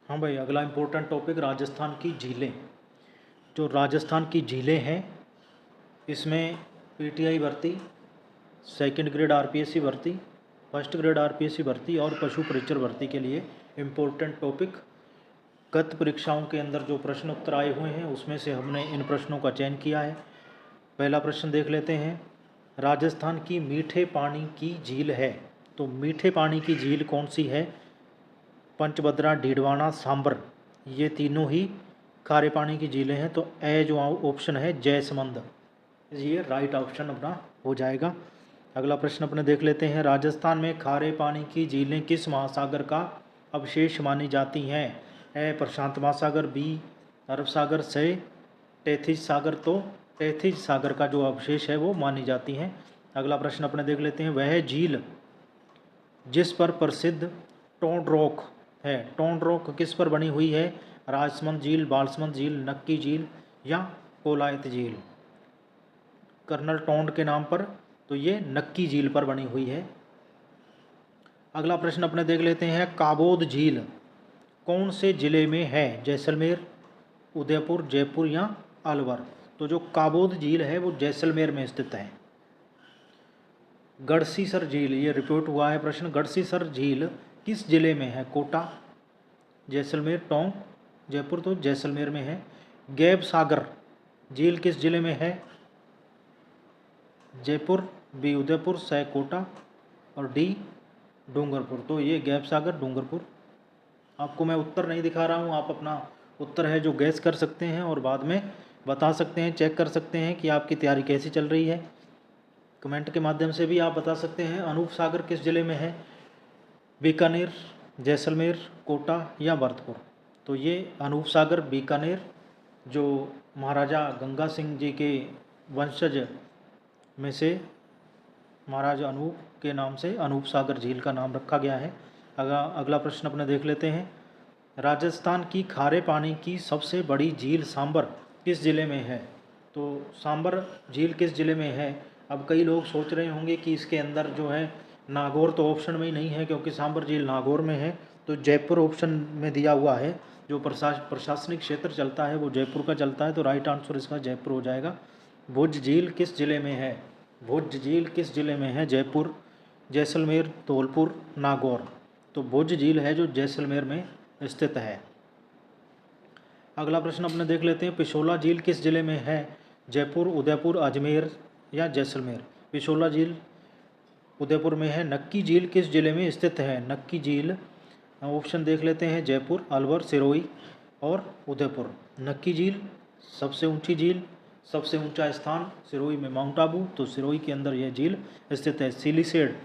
हाँ भाई, अगला इम्पोर्टेंट टॉपिक राजस्थान की झीलें। जो राजस्थान की झीलें हैं इसमें पीटीआई भर्ती, सेकंड ग्रेड आरपीएससी भर्ती, फर्स्ट ग्रेड आरपीएससी भर्ती और पशु परिचर भर्ती के लिए इम्पोर्टेंट टॉपिक गत परीक्षाओं के अंदर जो प्रश्न उत्तर आए हुए हैं उसमें से हमने इन प्रश्नों का चयन किया है। पहला प्रश्न देख लेते हैं। राजस्थान की मीठे पानी की झील है, तो मीठे पानी की झील कौन सी है? पंचभद्रा, डीडवाना, सांबर, ये तीनों ही खारे पानी की झीलें हैं। तो ए जो ऑप्शन है जयसमंद, ये राइट ऑप्शन अपना हो जाएगा। अगला प्रश्न अपने देख लेते हैं। राजस्थान में खारे पानी की झीलें किस महासागर का अवशेष मानी जाती हैं? ए प्रशांत महासागर, बी अरब सागर, से टेथिस सागर। तो टेथिस सागर का जो अवशेष है वो मानी जाती हैं। अगला प्रश्न अपने देख लेते हैं। वह झील जिस पर प्रसिद्ध टोंड रॉक है, टोंड रॉक किस पर बनी हुई है? राजसमंद झील, बालसमंद झील, नक्की झील या कोलायत झील? कर्नल टोंड के नाम पर, तो ये नक्की झील पर बनी हुई है। अगला प्रश्न अपने देख लेते हैं। काबोद झील कौन से जिले में है? जैसलमेर, उदयपुर, जयपुर या अलवर? तो जो काबोद झील है वो जैसलमेर में स्थित है। गढ़सीसर झील, ये रिपोर्ट हुआ है प्रश्न। गढ़सीसर झील किस जिले में है? कोटा, जैसलमेर, टोंक, जयपुर। तो जैसलमेर में है। गैब सागर झील किस जिले में है? जयपुर, बी उदयपुर, सी कोटा और डी डूंगरपुर। तो ये गैब सागर डूंगरपुर। आपको मैं उत्तर नहीं दिखा रहा हूँ, आप अपना उत्तर है जो गैस कर सकते हैं और बाद में बता सकते हैं, चेक कर सकते हैं कि आपकी तैयारी कैसी चल रही है। कमेंट के माध्यम से भी आप बता सकते हैं। अनूप सागर किस जिले में है? बीकानेर, जैसलमेर, कोटा या भरतपुर? तो ये अनूप सागर बीकानेर, जो महाराजा गंगा सिंह जी के वंशज में से महाराजा अनूप के नाम से अनूप सागर झील का नाम रखा गया है। अगला प्रश्न अपने देख लेते हैं। राजस्थान की खारे पानी की सबसे बड़ी झील सांबर किस जिले में है? तो सांबर झील किस जिले में है? अब कई लोग सोच रहे होंगे कि इसके अंदर जो है नागौर तो ऑप्शन में ही नहीं है, क्योंकि सांबर झील नागौर में है। तो जयपुर ऑप्शन में दिया हुआ है। जो प्रशासनिक क्षेत्र चलता है वो जयपुर का चलता है, तो राइट आंसर इसका जयपुर हो जाएगा। भुज झील किस जिले में है? भुज झील किस जिले में है? जयपुर, जैसलमेर, धौलपुर, नागौर? तो भुज झील है जो जैसलमेर में स्थित है। अगला प्रश्न अपने देख लेते हैं। पिशोला झील किस जिले में है? जयपुर, उदयपुर, अजमेर या जैसलमेर? पिशोला झील उदयपुर में है। नक्की झील किस जिले में स्थित है? नक्की झील ऑप्शन देख लेते हैं। जयपुर, अलवर, सिरोही और उदयपुर। नक्की झील सबसे ऊंची झील, सबसे ऊंचा स्थान सिरोही में माउंट आबू, तो सिरोही के अंदर यह झील स्थित है। सिलीसेड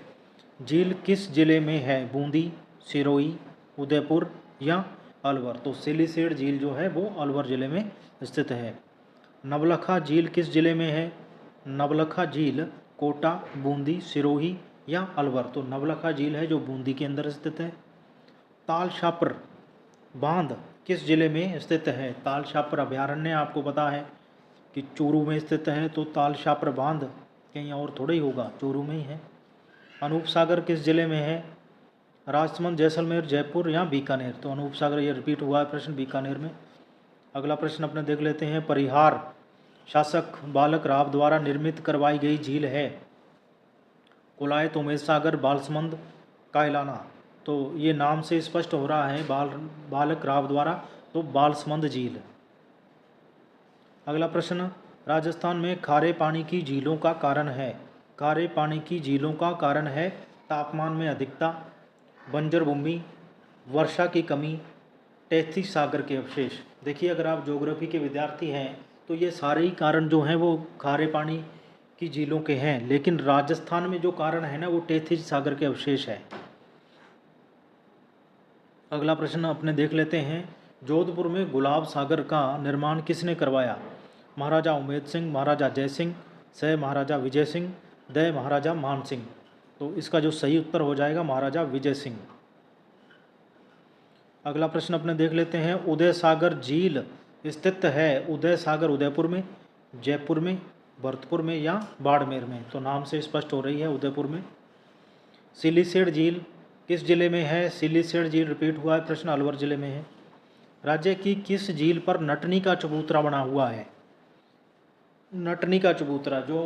झील किस जिले में है? बूंदी, सिरोही, उदयपुर या अलवर? तो सिलीसेड झील जो है वो अलवर जिले में स्थित है। नवलखा झील किस जिले में है? नवलखा झील कोटा, बूंदी, सिरोही या अलवर? तो नवलखा झील है जो बूंदी के अंदर स्थित है। ताल छापर बांध किस जिले में स्थित है? ताल छापर अभयारण्य आपको पता है कि चूरू में स्थित है, तो ताल छापर बांध कहीं और थोड़ा ही होगा, चूरू में ही है। अनूप सागर किस जिले में है? राजसमंद, जैसलमेर, जयपुर या बीकानेर? तो अनूप सागर, ये रिपीट हुआ है प्रश्न, बीकानेर में। अगला प्रश्न अपने देख लेते हैं। परिहार शासक बालक राव द्वारा निर्मित करवाई गई झील है? कोलायत, उमेश सागर, बालसमंद, कायलाना? तो ये नाम से स्पष्ट हो रहा है बालक राव द्वारा, तो बालसमंद झील। अगला प्रश्न। राजस्थान में खारे पानी की झीलों का कारण है? खारे पानी की झीलों का कारण है तापमान में अधिकता, बंजर भूमि, वर्षा की कमी, टेथिस सागर के अवशेष। देखिए, अगर आप ज्योग्राफी के विद्यार्थी हैं तो ये सारे ही कारण जो हैं वो खारे पानी की झीलों के हैं, लेकिन राजस्थान में जो कारण है ना वो टेथिस सागर के अवशेष है। अगला प्रश्न अपने देख लेते हैं। जोधपुर में गुलाब सागर का निर्माण किसने करवाया? महाराजा उमेद सिंह, महाराजा जय सिंह, से महाराजा विजय सिंह, द महाराजा मान सिंह? तो इसका जो सही उत्तर हो जाएगा महाराजा विजय सिंह। अगला प्रश्न अपने देख लेते हैं। उदय सागर झील स्थित है? उदय सागर उदयपुर में, जयपुर में, भरतपुर में या बाड़मेर में? तो नाम से स्पष्ट हो रही है उदयपुर में। सिलीसेड झील किस जिले में है? सिलीसेड झील रिपीट हुआ है प्रश्न, अलवर जिले में है। राज्य की किस झील पर नटनी का चबूतरा बना हुआ है? नटनी का चबूतरा जो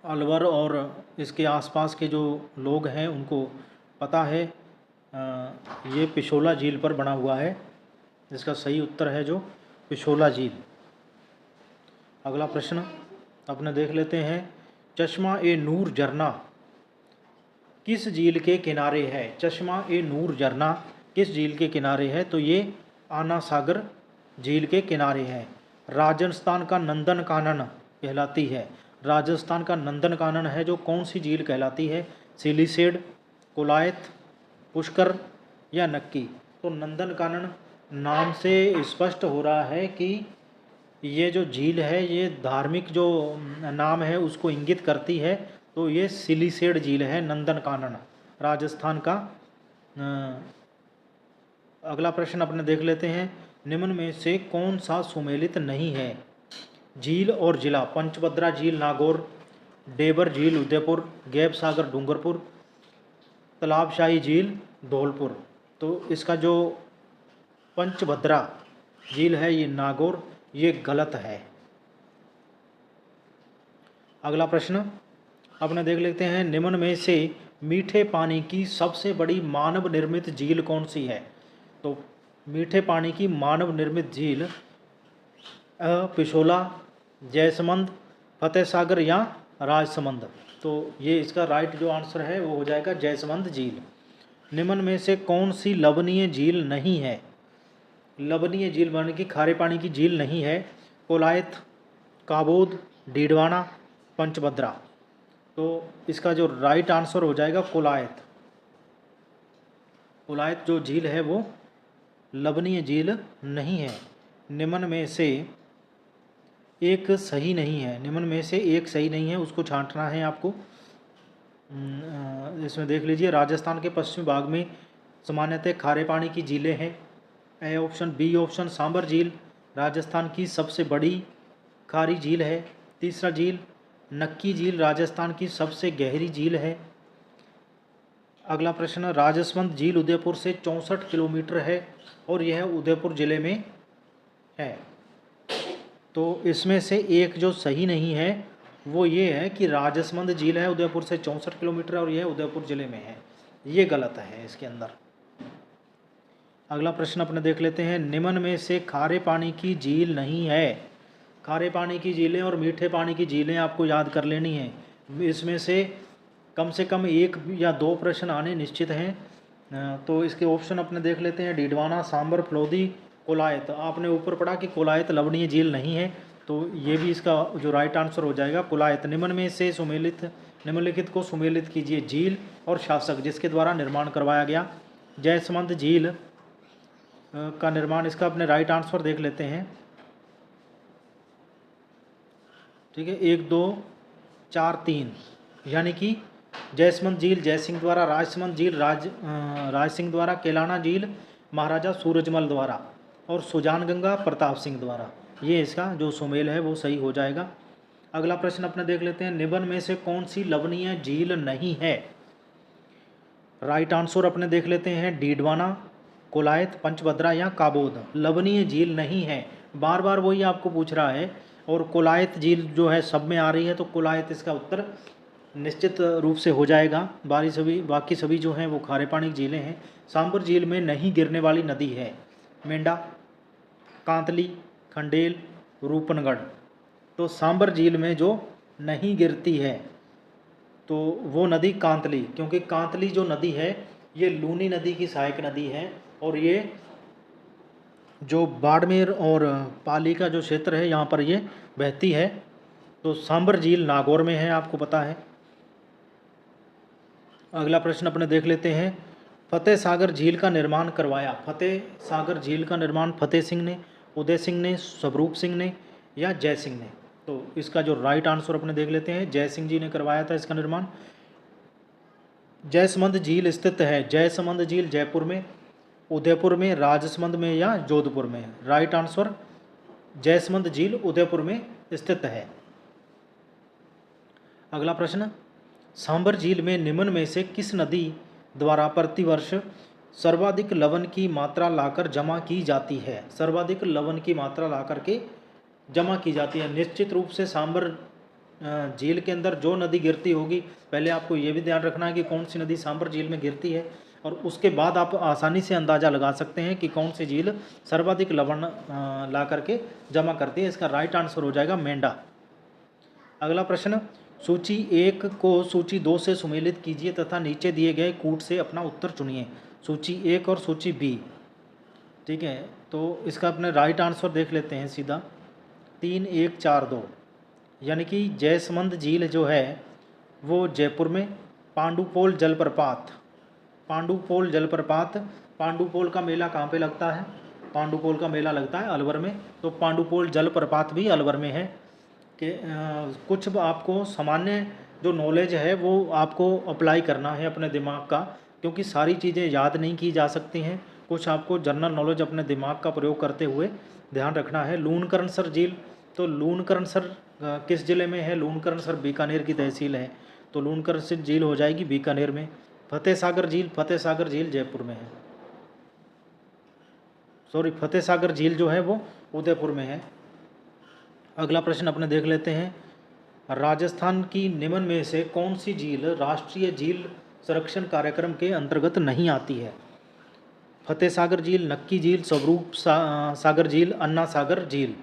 अलवर और इसके आसपास के जो लोग हैं उनको पता है, ये पिशोला झील पर बना हुआ है। इसका सही उत्तर है जो पिशोला झील। अगला प्रश्न अपने देख लेते हैं, चश्मा ए नूर झरना किस झील के किनारे है? चश्मा ए नूर झरना किस झील के किनारे है? तो ये आना सागर झील के किनारे है। राजस्थान का नंदन कानन कहलाती है। राजस्थान का नंदन कानन है जो कौन सी झील कहलाती है? सिलीसेड, कोलायत, पुष्कर या नक्की? तो नंदन कानन नाम से स्पष्ट हो रहा है कि ये जो झील है ये धार्मिक जो नाम है उसको इंगित करती है। तो ये सिलीसेड झील है, नंदन कानन राजस्थान का। अगला प्रश्न अपने देख लेते हैं, निम्न में से कौन सा सुमेलित नहीं है? झील और जिला, पंचभद्रा झील नागौर, डेबर झील उदयपुर, गैब सागर डूंगरपुर, तालाबशाही झील धौलपुर। तो इसका जो पंचभद्रा झील है ये नागौर, ये गलत है। अगला प्रश्न अपने देख लेते हैं, निम्न में से मीठे पानी की सबसे बड़ी मानव निर्मित झील कौन सी है? तो मीठे पानी की मानव निर्मित झील पिशोला, जयसमंद, फतेह सागर या राजसमंद? तो ये इसका राइट जो आंसर है वो हो जाएगा जयसमंद झील। निम्न में से कौन सी लवणीय झील नहीं है? लवणीय झील माने कि खारे पानी की झील नहीं है। कोलायत, काबोद, डीडवाना, पंचभद्रा। तो इसका जो राइट आंसर हो जाएगा कोलायत। कोलायत जो झील है वो लवणीय झील नहीं है। निम्न में से एक सही नहीं है, निम्न में से एक सही नहीं है, उसको छांटना है आपको। इसमें देख लीजिए, राजस्थान के पश्चिमी भाग में सामान्यतः खारे पानी की झीलें हैं। A option, B option Sambhar झील राजस्थान की सबसे बड़ी खारी झील है। तीसरा झील नक्की झील राजस्थान की सबसे गहरी झील है। अगला प्रश्न, राजसमंद झील उदयपुर से 64 किलोमीटर है और यह उदयपुर ज़िले में है। तो इसमें से एक जो सही नहीं है वो ये है कि राजसमंद झील है उदयपुर से 64 किलोमीटर और यह उदयपुर ज़िले में है, ये गलत है इसके अंदर। अगला प्रश्न अपने देख लेते हैं, निम्न में से खारे पानी की झील नहीं है। खारे पानी की झीलें और मीठे पानी की झीलें आपको याद कर लेनी है। इसमें से कम एक या दो प्रश्न आने निश्चित हैं। तो इसके ऑप्शन अपने देख लेते हैं, डीडवाना, सांबर, फलोदी, कोलायत। आपने ऊपर पढ़ा कि कोलायत लवणीय झील नहीं है, तो ये भी इसका जो राइट आंसर हो जाएगा कोलायत। निम्न में से निम्नलिखित को सुमेलित कीजिए। झील और शासक जिसके द्वारा निर्माण करवाया गया। जयसमंद झील का निर्माण, इसका अपने राइट आंसर देख लेते हैं। ठीक है, 1 2 4 3, यानी कि जयसमंद झील जयसिंह द्वारा, राजसमंद झील राज सिंह द्वारा, केलाना झील महाराजा सूरजमल द्वारा और सुजान गंगा प्रताप सिंह द्वारा। ये इसका जो सुमेल है वो सही हो जाएगा। अगला प्रश्न अपने देख लेते हैं, निम्न में से कौन सी लवणीय झील नहीं है? राइट आंसर अपने देख लेते हैं, डीडवाना, कोलायत, पंचभद्रा या काबोद। लवणीय झील नहीं है, बार बार वही आपको पूछ रहा है। और कोलायत झील जो है सब में आ रही है, तो कोलायत इसका उत्तर निश्चित रूप से हो जाएगा। बाकी सभी जो हैं वो खारे पानी की झीलें हैं। सांबर झील में नहीं गिरने वाली नदी है मेंढा, कांतली, खंडेल, रूपनगढ़। तो सांबर झील में जो नहीं गिरती है तो वो नदी कांतली, क्योंकि कांतली जो नदी है ये लूनी नदी की सहायक नदी है और ये जो बाड़मेर और पाली का जो क्षेत्र है यहाँ पर ये बहती है। तो सांबर झील नागौर में है, आपको पता है। अगला प्रश्न अपने देख लेते हैं, फतेह सागर झील का निर्माण करवाया। फतेह सागर झील का निर्माण फतेह सिंह ने, उदय सिंह ने, स्वरूप सिंह ने या जय सिंह ने? तो इसका जो राइट आंसर अपने देख लेते हैं, जय सिंह जी ने करवाया था इसका निर्माण। जयसमंद झील स्थित है, जयसमंद झील जयपुर में, उदयपुर में, राजसमंद में या जोधपुर में? राइट आंसर जयसमंद झील उदयपुर में स्थित है। अगला प्रश्न, सांबर झील में निम्न में से किस नदी द्वारा प्रतिवर्ष सर्वाधिक लवण की मात्रा लाकर जमा की जाती है? सर्वाधिक लवण की मात्रा लाकर के जमा की जाती है। निश्चित रूप से सांबर झील के अंदर जो नदी गिरती होगी, पहले आपको ये भी ध्यान रखना है कि कौन सी नदी सांबर झील में गिरती है, और उसके बाद आप आसानी से अंदाज़ा लगा सकते हैं कि कौन सी झील सर्वाधिक लवण ला करके जमा करती है। इसका राइट आंसर हो जाएगा मेंढा। अगला प्रश्न, सूची 1 को सूची 2 से सुमेलित कीजिए तथा नीचे दिए गए कूट से अपना उत्तर चुनिए। सूची 1 और सूची बी, ठीक है। तो इसका अपने राइट आंसर देख लेते हैं सीधा, 3, 1, 4, 2, यानी कि जयसमंद झील जो है वो जयपुर में। पांडुपोल जलप्रपात, पांडुपोल जलप्रपात, पांडुपोल का मेला कहाँ पे लगता है? पांडुपोल का मेला लगता है अलवर में, तो पांडुपोल जलप्रपात भी अलवर में है। कि कुछ आपको सामान्य जो नॉलेज है वो आपको अप्लाई करना है अपने दिमाग का, क्योंकि सारी चीज़ें याद नहीं की जा सकती हैं। कुछ आपको जनरल नॉलेज अपने दिमाग का प्रयोग करते हुए ध्यान रखना है। लूनकरणसर झील, तो लूनकरणसर किस ज़िले में है? लूनकरणसर बीकानेर की तहसील है, तो लूनकरणसर झील हो जाएगी बीकानेर में। फतेह सागर झील, फतेह सागर झील जयपुर में है, सॉरी फतेह सागर झील जो है वो उदयपुर में है। अगला प्रश्न अपने देख लेते हैं, राजस्थान की निम्न में से कौन सी झील राष्ट्रीय झील संरक्षण कार्यक्रम के अंतर्गत नहीं आती है? फतेह सागर झील, नक्की झील, स्वरूप सागर झील, अन्ना सागर झील।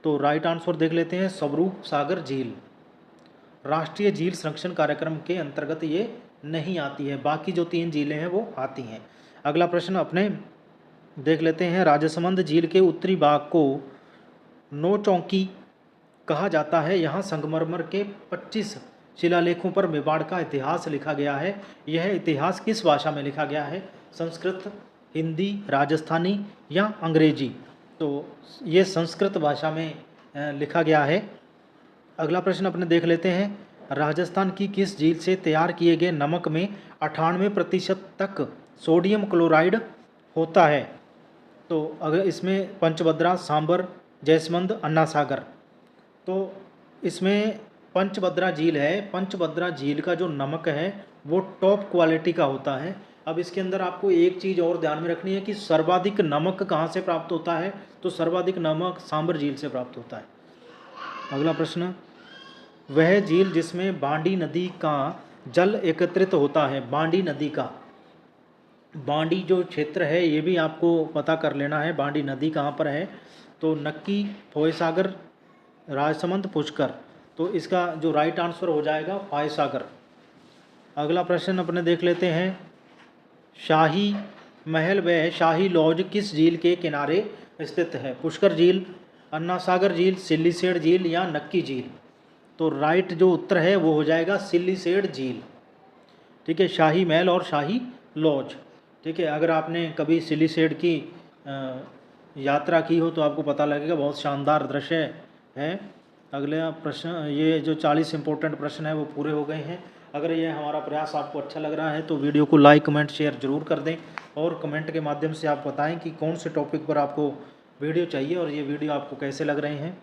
तो राइट आंसर देख लेते हैं, स्वरूप सागर झील राष्ट्रीय झील संरक्षण कार्यक्रम के अंतर्गत ये नहीं आती है, बाकी जो 3 झीलें हैं वो आती हैं। अगला प्रश्न अपने देख लेते हैं, राजसमंद झील के उत्तरी भाग को नौचौकी कहा जाता है। यहाँ संगमरमर के 25 शिलालेखों पर मेवाड़ का इतिहास लिखा गया है। यह इतिहास किस भाषा में लिखा गया है? संस्कृत, हिंदी, राजस्थानी या अंग्रेजी? तो ये संस्कृत भाषा में लिखा गया है। अगला प्रश्न अपने देख लेते हैं, राजस्थान की किस झील से तैयार किए गए नमक में 98% तक सोडियम क्लोराइड होता है? तो अगर इसमें पंचभद्रा, सांबर, जयसमंद, अन्ना सागर। तो इसमें पंचभद्रा झील है। पंचभद्रा झील का जो नमक है वो टॉप क्वालिटी का होता है। अब इसके अंदर आपको एक चीज़ और ध्यान में रखनी है कि सर्वाधिक नमक कहाँ से प्राप्त होता है? तो सर्वाधिक नमक सांबर झील से प्राप्त होता है। अगला प्रश्न, वह झील जिसमें बांडी नदी का जल एकत्रित होता है। बांडी नदी का, बांडी जो क्षेत्र है ये भी आपको पता कर लेना है, बांडी नदी कहाँ पर है। तो नक्की, फोय सागर, राजसमंद, पुष्कर। तो इसका जो राइट आंसर हो जाएगा फोय सागर। अगला प्रश्न अपने देख लेते हैं, शाही महल व शाही लॉज किस झील के किनारे स्थित है? पुष्कर झील, अन्ना सागर झील, सिल्लीसेठ झील या नक्की झील? तो राइट जो उत्तर है वो हो जाएगा सिल्लीसेठ झील, ठीक है। शाही महल और शाही लॉज, ठीक है। अगर आपने कभी सिल्लीसेठ की यात्रा की हो तो आपको पता लगेगा, बहुत शानदार दृश्य है। अगला प्रश्न, ये जो 40 इंपॉर्टेंट प्रश्न है वो पूरे हो गए हैं। अगर ये हमारा प्रयास आपको अच्छा लग रहा है तो वीडियो को लाइक, कमेंट, शेयर जरूर कर दें, और कमेंट के माध्यम से आप बताएं कि कौन से टॉपिक पर आपको वीडियो चाहिए और ये वीडियो आपको कैसे लग रहे हैं।